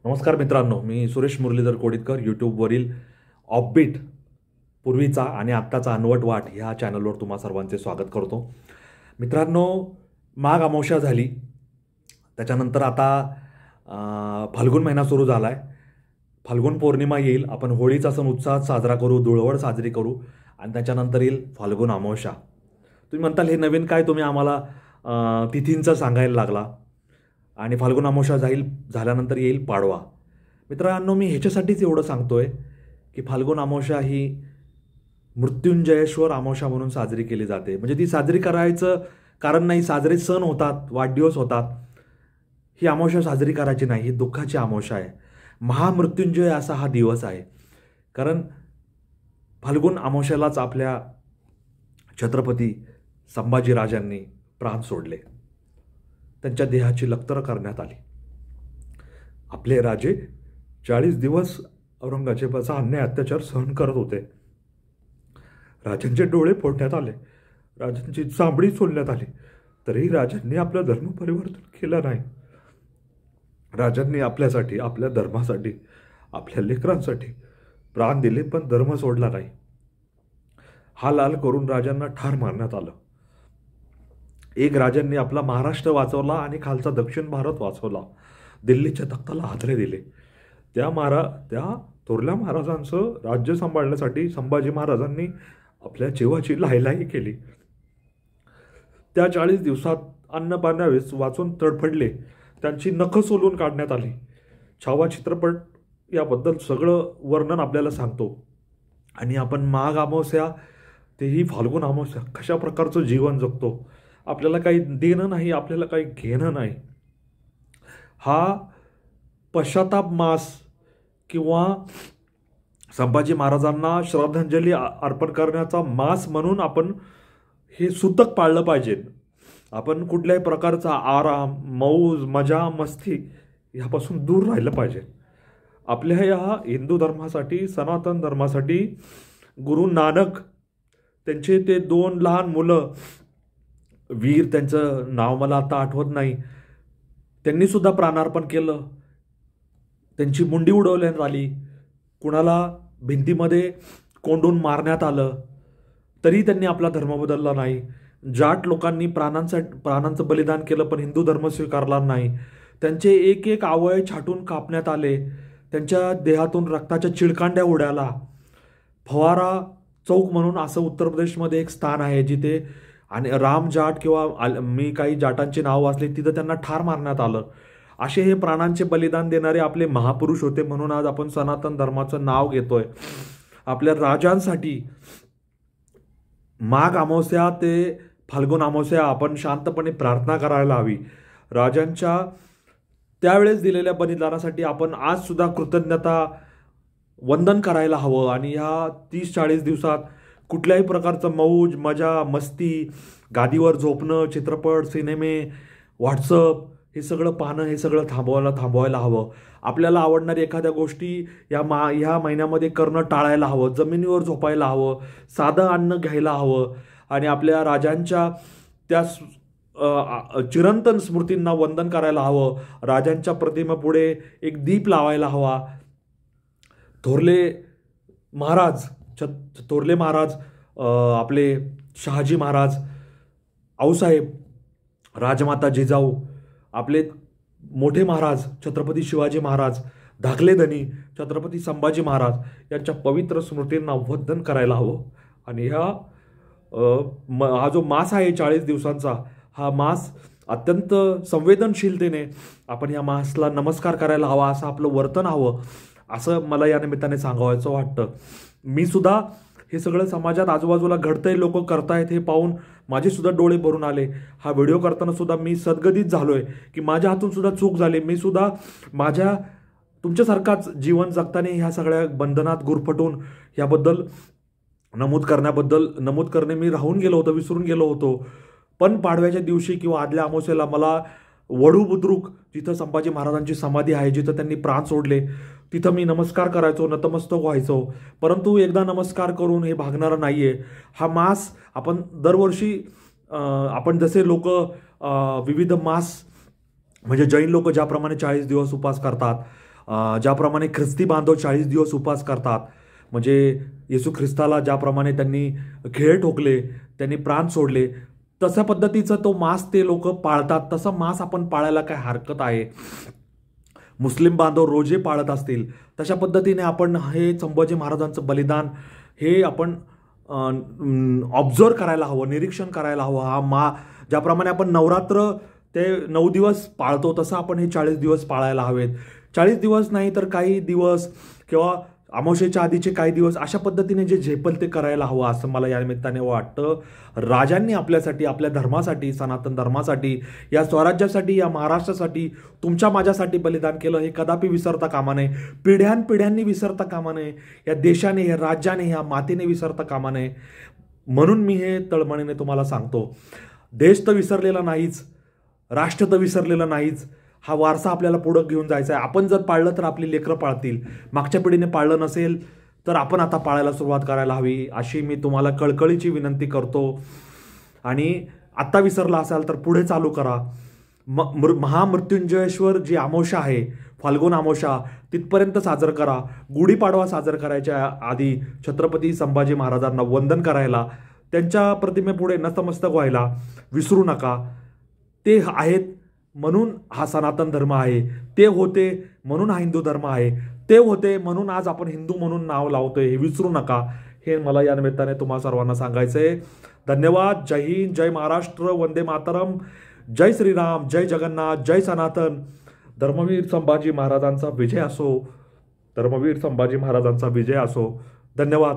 नमस्कार मित्रांनो, मी सुरेश मुरलीधर कोडितकर. यूट्यूबवरील ऑफबीट पूर्वीचा आणि आत्ताचा अनवट वाट ह्या चॅनलवर तुम्हा सर्वांचे स्वागत करतो. मित्रांनो, माघ अमावस्या झाली, त्याच्यानंतर आता फाल्गुन महिना सुरू झाला आहे. फाल्गुन पौर्णिमा येईल, आपण होळीचा सण उत्साहात साजरा करू, धुळवड साजरी करू आणि त्याच्यानंतर येईल फाल्गुन अमावस्या. तुम्ही म्हणताल हे नवीन काय तुम्ही आम्हाला तिथींचं सांगायला लागला आणि फाल्गुन अमावस्या झाल्यानंतर येईल पाडवा. मित्रांनो, मी ह्याच्यासाठीच एवढं सांगतोय की फाल्गुन अमावस्या ही मृत्युंजयेश्वर अमावस्या म्हणून साजरी केली जाते. म्हणजे ती साजरी करायचं कारण नाही, साजरे सण होतात, वाढदिवस होतात. ही अमावस्या साजरी करायची नाही, ही दुःखाची अमावस्या आहे. महामृत्युंजय असा हा दिवस आहे. कारण फाल्गुन अमावस्यालाच आपल्या छत्रपती संभाजीराजांनी प्राण सोडले, त्यांच्या देहाची लक्तर करण्यात आली. आपले राजे 40 दिवस औरंगजेबाचा अन्याय अत्याचार सहन करत होते. राजांचे डोळे फोडण्यात आले, राजांची चामडी सोलण्यात आली, तरीही राजांनी आपलं धर्म परिवर्तन केलं नाही. राजांनी आपल्यासाठी, आपल्या धर्मासाठी, आपल्या लेकरांसाठी प्राण दिले, पण धर्म सोडला नाही. हा लाल करून राजांना ठार मारण्यात आलं. एक राजांनी आपला महाराष्ट्र वाचवला आणि खालचा दक्षिण भारत वाचवला. दिल्लीच्या तख्ताला हादरे दिले. त्या थोरल्या महाराजांचं राज्य सांभाळण्यासाठी संभाजी महाराजांनी आपल्या जीवाची लाहीलाही केली. त्या 40 दिवसात अन्न पाण्यावेळेस वाचून तडफडले, त्यांची नखं सोलून काढण्यात आली. छावा चित्रपट याबद्दल सगळं वर्णन आपल्याला सांगतो. आणि आपण माघ अमावस्या तेही फाल्गुन अमावस्या कशा प्रकारचं जीवन जगतो, आपल्याला काही देणं नाही, आपल्याला काही घेणं नाही. हा पश्चाताप मास किंवा संभाजी महाराजांना श्रद्धांजली अर्पण करण्याचा मास म्हणून आपण हे सूतक पाळलं पाहिजे. आपण कुठल्याही प्रकारचा आराम, मौज, मजा, मस्ती ह्यापासून दूर राहिलं पाहिजे. आपल्या या हिंदू धर्मासाठी, सनातन धर्मासाठी गुरु नानक, त्यांचे ते 2 लहान मुलं, वीर, त्यांचं नाव मला आता आठवत नाही, त्यांनी सुद्धा प्राणार्पण केलं. त्यांची मुंडी उडवण्यात आली, कुणाला भिंतीमध्ये कोंडून मारण्यात आलं, तरी त्यांनी आपला धर्म बदलला नाही. जाट लोकांनी प्राणांचं बलिदान केलं, पण हिंदू धर्म स्वीकारला नाही. त्यांचे एक एक आवय छाटून कापण्यात आले, त्यांच्या देहातून रक्ताच्या चिळकांड्या उडाल्या. फवारा चौक म्हणून असं उत्तर प्रदेशमध्ये एक स्थान आहे, जिथे आणि राम जाट किंवा मी काही जाटांची नाव वाचली, तिथं त्यांना ठार मारण्यात आलं. असे हे प्राणांचे बलिदान देणारे आपले महापुरुष होते. म्हणून आज आपण सनातन धर्माचं नाव घेतोय. आपल्या राजांसाठी माघ अमावस्या ते फाल्गुन अमावस्या आपण शांतपणे प्रार्थना करायला हवी. राजांच्या त्यावेळेस दिलेल्या बलिदानासाठी आपण आज सुद्धा कृतज्ञता वंदन करायला हवं. आणि ह्या 30-40 दिवसात कुठल्याही प्रकारचं मौज, मजा, मस्ती, गादीवर झोपणं, चित्रपट, सिनेमे, व्हॉट्सअप हे सगळं पाहणं, हे सगळं थांबवायला हवं. आपल्याला आवडणारी एखाद्या गोष्टी ह्या महिन्यामध्ये करणं टाळायला हवं. जमिनीवर झोपायला हवं, साधं अन्न घ्यायला हवं आणि आपल्या राजांच्या त्या चिरंतन स्मृतींना वंदन करायला हवं. राजांच्या प्रतिमेपुढे एक दीप लावायला हवा. थोरले महाराज, आपले शहाजी महाराज, आऊसाहेब, राजमाता जिजाऊ, आपले मोठे महाराज छत्रपती शिवाजी महाराज, धाकले धनी छत्रपती संभाजी महाराज यांच्या पवित्र स्मृतींना वंदन करायला हवं. आणि हा जो मास आहे 40 दिवसांचा, हा मास अत्यंत संवेदनशीलतेने आपण या मासला नमस्कार करायला हवा, असं आपलं वर्तन हवं, असं मला या निमित्ताने सांगायचं वाटतं. मी सुद्धा हे सगळं समाजात आजूबाजूला घडतंय, लोक करतायत, हे पाहून माझे सुद्धा डोळे भरून आले. हा व्हिडिओ करताना सुद्धा मी सद्गदित झालोय की माझ्या हातून सुद्धा चूक झाली. मी सुद्धा तुमच्यासारखाच जीवन जगताना ह्या सगळ्या बंधनात गुरफटून याबद्दल नमूद करणे मी राहून गेलो होतो, विसरून गेलो होतो. पण पाडव्याच्या दिवशी किंवा आदल्या अमावस्येला मला वडू बुद्रुक, जिथं संभाजी महाराजांची समाधी आहे, जिथं त्यांनी प्राण सोडले, तिथं मी नमस्कार करायचो, नतमस्तक व्हायचो. परंतु एकदा नमस्कार करून हे भागणारं नाहीये. हा मास आपण दरवर्षी आपण जसे लोक विविध मास म्हणजे जैन लोक ज्याप्रमाणे 40 दिवस उपास करतात, ज्याप्रमाणे ख्रिस्ती बांधव 40 दिवस उपवास करतात, म्हणजे येशू ख्रिस्ताला ज्याप्रमाणे त्यांनी खेळ ठोकले, त्यांनी प्राण सोडले, तशा पद्धतीचं तो मांस ते लोक पाळतात. तसं मांस आपण पाळायला काय हरकत आहे? मुस्लिम बांधव रोजे पाळत असतील तशा पद्धतीने आपण हे संभाजी महाराजांचं बलिदान हे आपण ऑब्झर्व करायला हवं, निरीक्षण करायला हवं. ज्याप्रमाणे आपण नवरात्र ते 9 दिवस पाळतो तसं आपण हे 40 दिवस पाळायला हवेत. 40 दिवस नाही तर काही दिवस किंवा अमावस्येच्या आधीचे काही दिवस अशा पद्धतीने जे झेपल ते करायला हवं असं मला या निमित्ताने वाटतं. राजांनी आपल्यासाठी, आपल्या धर्मासाठी, सनातन धर्मासाठी, या स्वराज्यासाठी, या महाराष्ट्रासाठी, तुमच्या माझ्यासाठी बलिदान केलं हे कदापि विसरता कामा नये. पिढ्यानपिढ्यांनी विसरता कामा नये. या देशाने, या राज्याने, या मातेने विसरता कामा नये. म्हणून मी हे तळमळीने तुम्हाला सांगतो, देश तर विसरलेला नाहीच, राष्ट्र तर विसरलेलं नाहीच. हा वारसा आपल्याला पुढं घेऊन जायचा आहे. आपण जर पाळलं तर आपली लेकरं पाळतील. मागच्या पिढीने पाळलं नसेल तर आपण आता पाळायला सुरुवात करायला हवी, अशी मी तुम्हाला कळकळीची विनंती करतो. आणि आत्ता विसरला असाल तर पुढे चालू करा. महामृत्युंजयेश्वर जी अमावस्या आहे, फाल्गुन अमावस्या, तिथपर्यंत साजरं करा. गुढीपाडवा साजरा करायच्या आधी छत्रपती संभाजी महाराजांना वंदन करायला, त्यांच्या प्रतिमेपुढे नतमस्तक व्हायला विसरू नका. ते आहेत म्हणून हा सनातन धर्म आहे, ते होते म्हणून हा हिंदू धर्म आहे, ते होते म्हणून आज आपण हिंदू म्हणून नाव लावतोय, हे विसरू नका. हे मला या निमित्ताने तुम्हा सर्वांना सांगायचं आहे. धन्यवाद. जय हिंद, जय महाराष्ट्र, वंदे मातरम, जय श्रीराम, जय जगन्नाथ, जय सनातन. धर्मवीर संभाजी महाराजांचा विजय असो. धर्मवीर संभाजी महाराजांचा विजय असो. धन्यवाद.